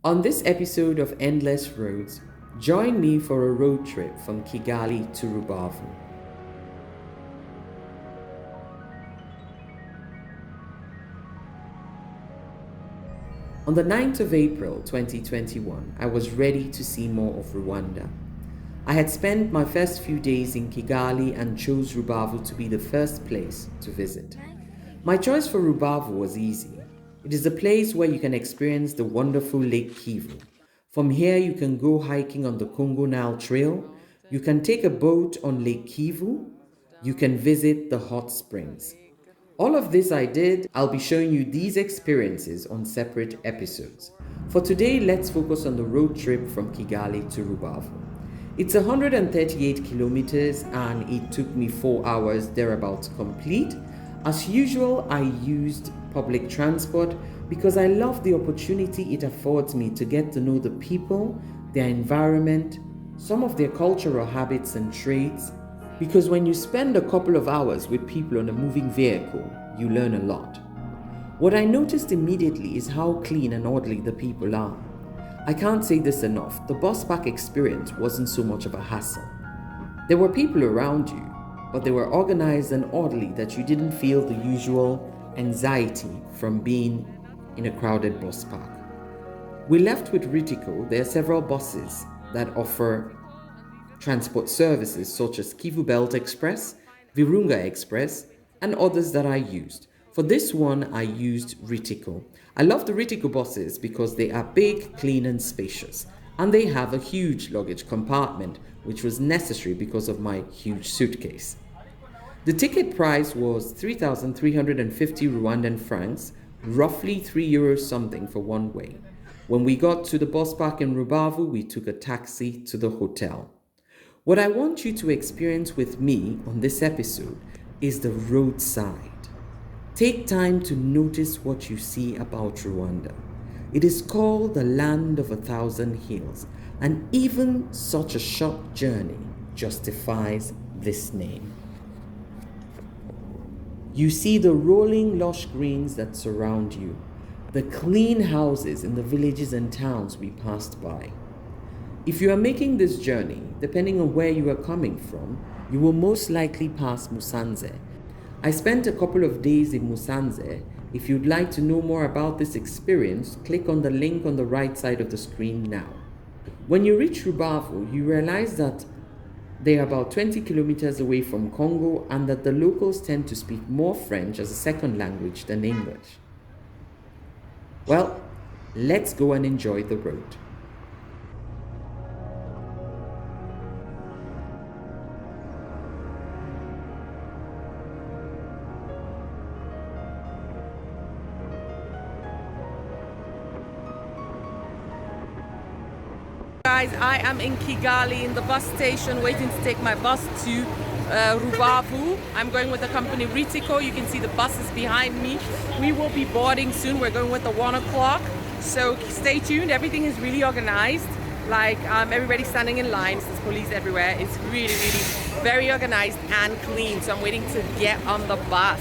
On this episode of Endless Roads, join me for a road trip from Kigali to Rubavu. On the 9th of April 2021, I was ready to see more of Rwanda. I had spent my first few days in Kigali and chose Rubavu to be the first place to visit. My choice for Rubavu was easy. It is a place where you can experience the wonderful Lake Kivu. From here, you can go hiking on the Congo Nile Trail, you can take a boat on Lake Kivu, you can visit the hot springs. All of this I did. I'll be showing you these experiences on separate episodes. For today, let's focus on the road trip from Kigali to Rubavu. It's 138 kilometers and it took me 4 hours thereabouts to complete. As usual, I used public transport because I love the opportunity it affords me to get to know the people, their environment, some of their cultural habits and traits. Because when you spend a couple of hours with people on a moving vehicle, you learn a lot. What I noticed immediately is how clean and orderly the people are. I can't say this enough, the bus park experience wasn't so much of a hassle. There were people around you, but they were organized and orderly that you didn't feel the usual anxiety from being in a crowded bus park. We left with Ritiko. There are several buses that offer transport services such as Kivu Belt Express, Virunga Express, and others that I used. For this one, I used Ritiko. I love the Ritiko buses because they are big, clean, and spacious, and they have a huge luggage compartment, which was necessary because of my huge suitcase. The ticket price was 3,350 Rwandan francs, roughly €3 something for one way. When we got to the bus park in Rubavu, we took a taxi to the hotel. What I want you to experience with me on this episode is the roadside. Take time to notice what you see about Rwanda. It is called the land of 1,000 hills, and even such a short journey justifies this name. You see the rolling lush greens that surround you, the clean houses in the villages and towns we passed by. If you are making this journey, depending on where you are coming from, you will most likely pass Musanze. I spent a couple of days in Musanze. If you'd like to know more about this experience, click on the link on the right side of the screen now. When you reach Rubavu, you realize that they are about 20 kilometers away from Congo and that the locals tend to speak more French as a second language than English. Well, let's go and enjoy the road. Guys, I am in Kigali in the bus station waiting to take my bus to Rubavu. I'm going with the company Ritiko. You can see the buses behind me. We will be boarding soon. We're going with the 1 o'clock. So stay tuned. Everything is really organized. Like everybody's standing in lines. There's police everywhere. It's really, really very organized and clean. So I'm waiting to get on the bus.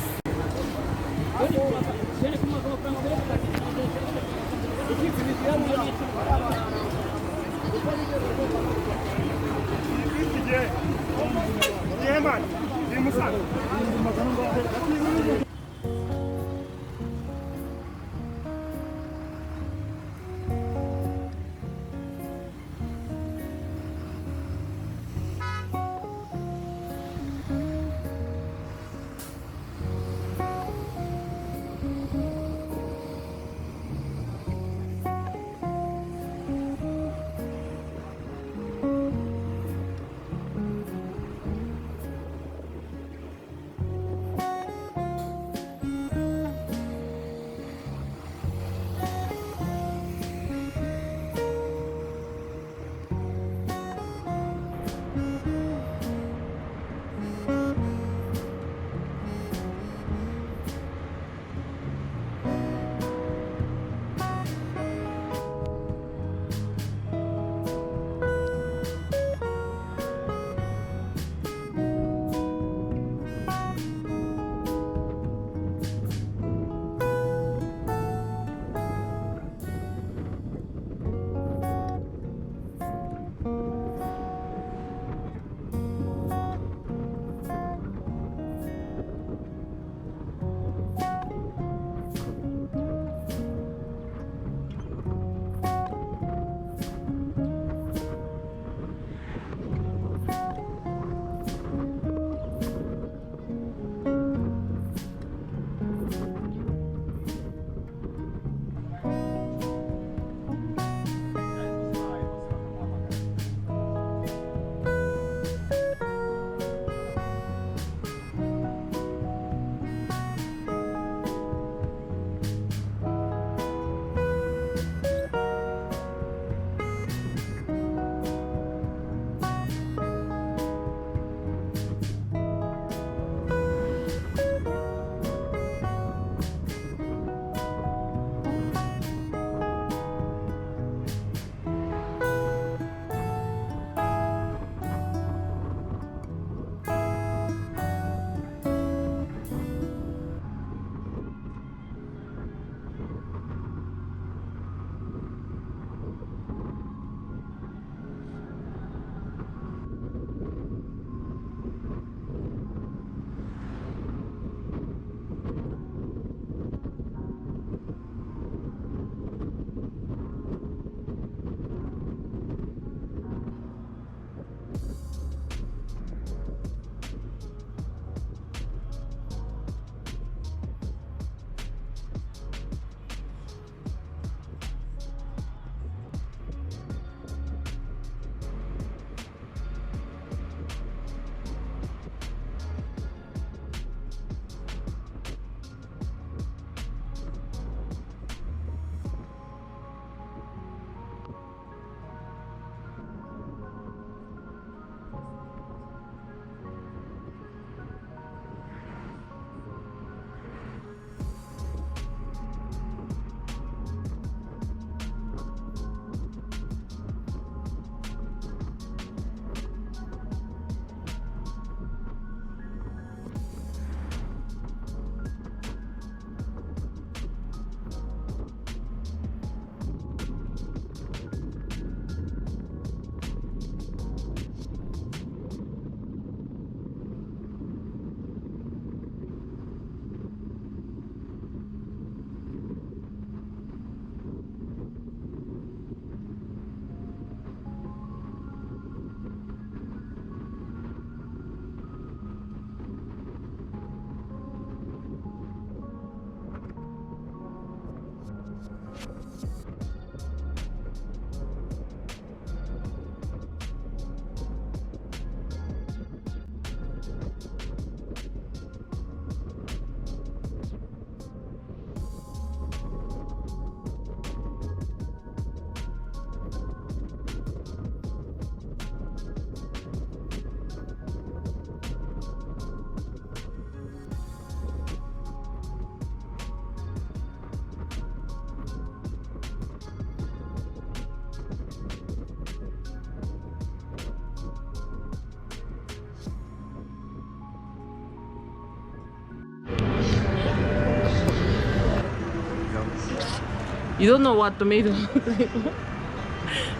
You don't know what tomatoes look like.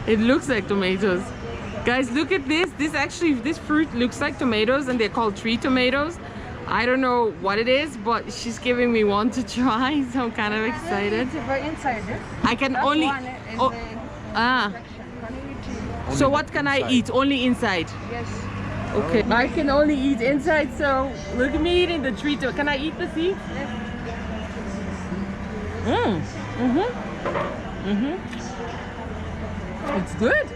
It looks like tomatoes. Guys, look at this. This fruit looks like tomatoes, and they're called tree tomatoes. I don't know what it is, but she's giving me one to try, so I'm kind of excited. I can only... Oh, so what can I eat? Only inside? Yes. Okay, I can only eat inside, so look at me eating the tree tomato. Can I eat the seeds? It's good.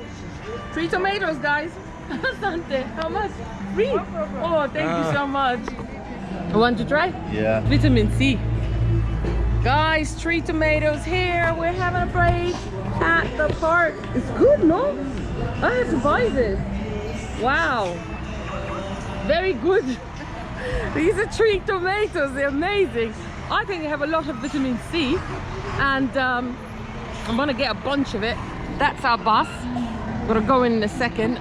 3 tomatoes, guys. Asante, how much? 3? Oh, thank you so much. You want to try? Yeah. Vitamin C. Guys, 3 tomatoes here. We're having a break at the park. It's good, no? I have to buy this. Wow. Very good. These are 3 tomatoes. They're amazing. I think they have a lot of vitamin C. And I'm gonna get a bunch of it. That's our bus. Gonna go in a second.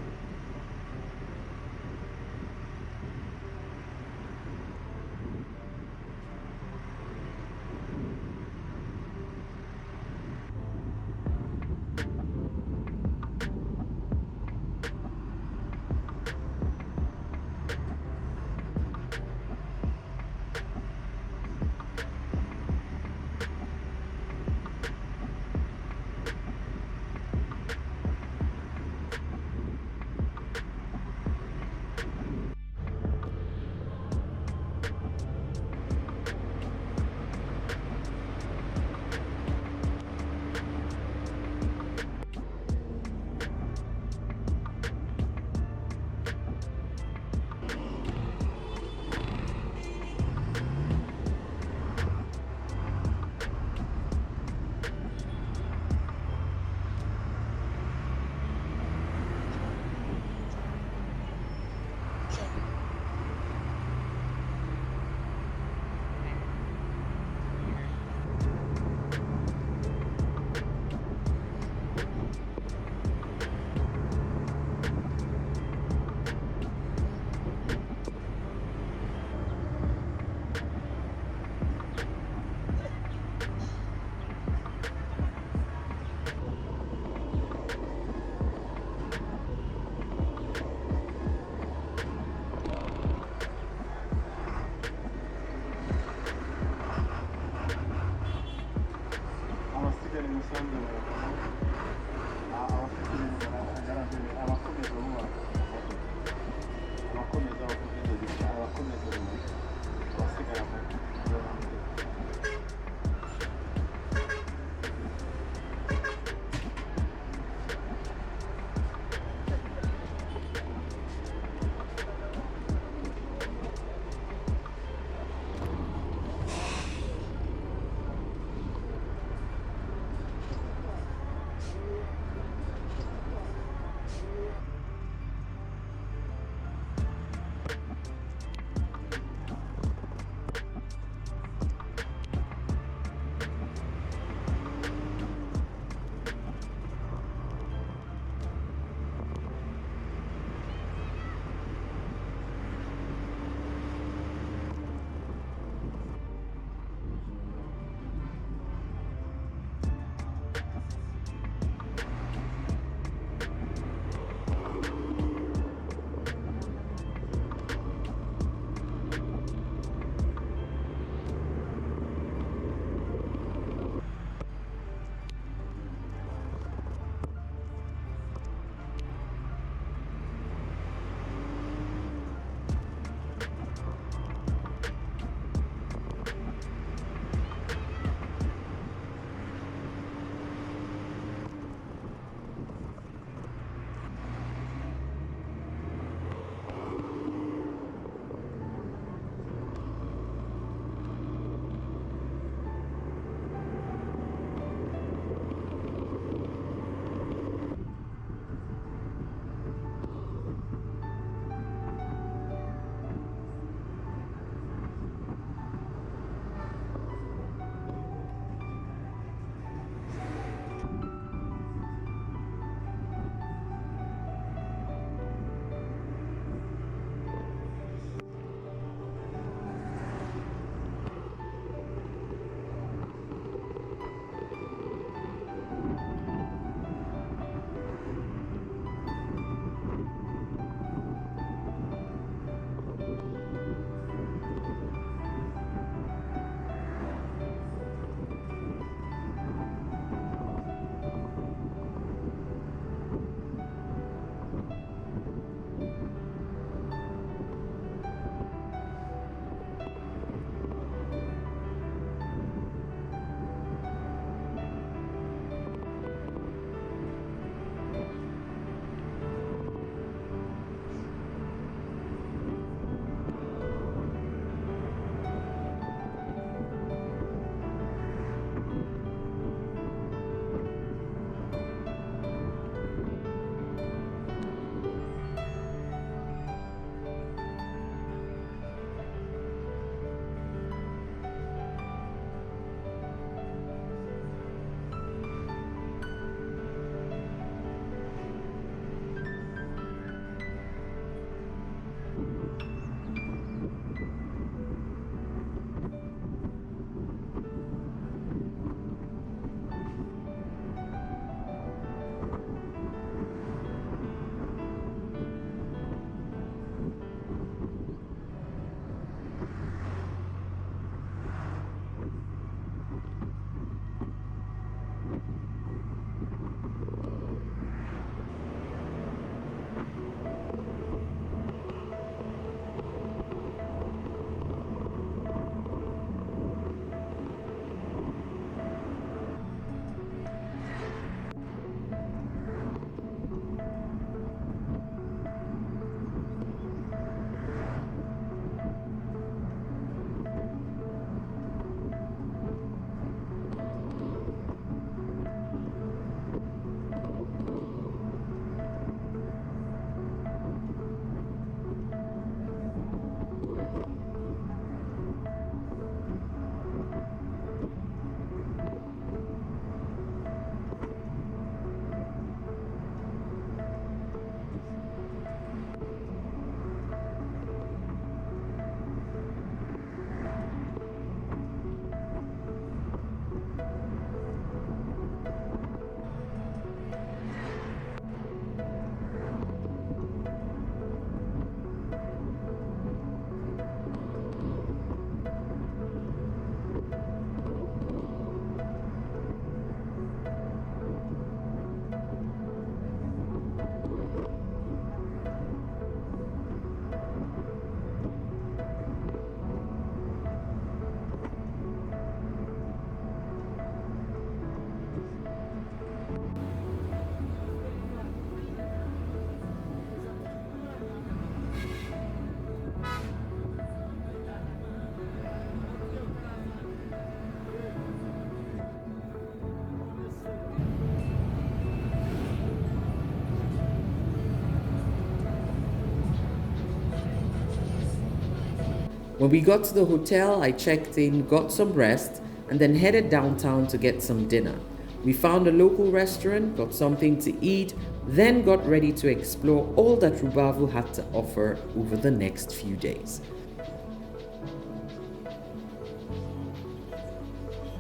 When we got to the hotel, I checked in, got some rest, and then headed downtown to get some dinner. We found a local restaurant, got something to eat, then got ready to explore all that Rubavu had to offer over the next few days.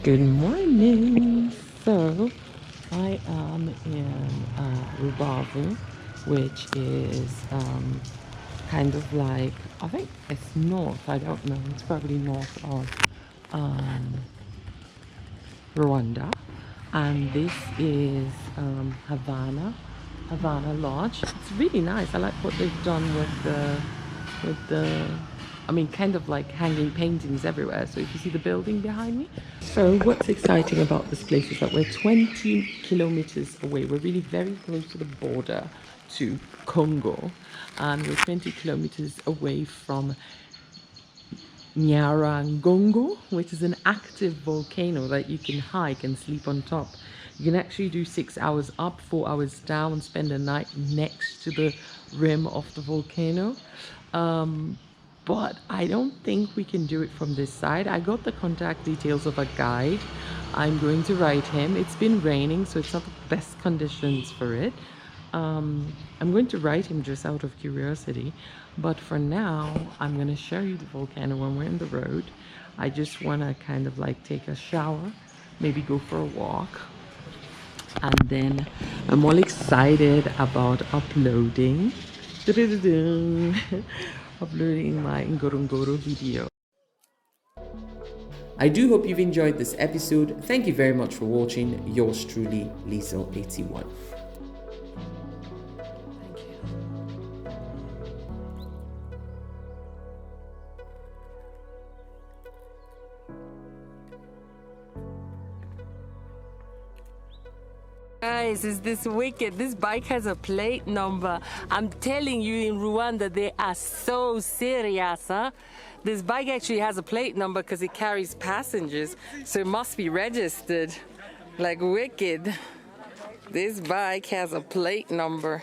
Good morning. So I am in Rubavu, which is kind of like, I think it's north, I don't know, it's probably north of Rwanda. And this is Havana Lodge. It's really nice. I like what they've done with the I mean, kind of like hanging paintings everywhere. So if you see the building behind me. So what's exciting about this place is that we're 20 kilometers away. We're really very close to the border to Congo. And we're 20 kilometers away from Nyarangongo, which is an active volcano that you can hike and sleep on top. You can actually do 6 hours up, 4 hours down, and spend a night next to the rim of the volcano. But I don't think we can do it from this side. I got the contact details of a guide. I'm going to write him. It's been raining, so it's not the best conditions for it. I'm going to write him just out of curiosity. But for now, I'm going to show you the volcano when we're in the road. I just want to kind of like take a shower, maybe go for a walk. And then I'm all excited about uploading. Uploading my Ngorongoro video. I do hope you've enjoyed this episode. Thank you very much for watching. Yours truly, Liesel81. Guys, is this wicked? This bike has a plate number. I'm telling you, in Rwanda, they are so serious, huh? This bike actually has a plate number because it carries passengers, so it must be registered. Like wicked. This bike has a plate number.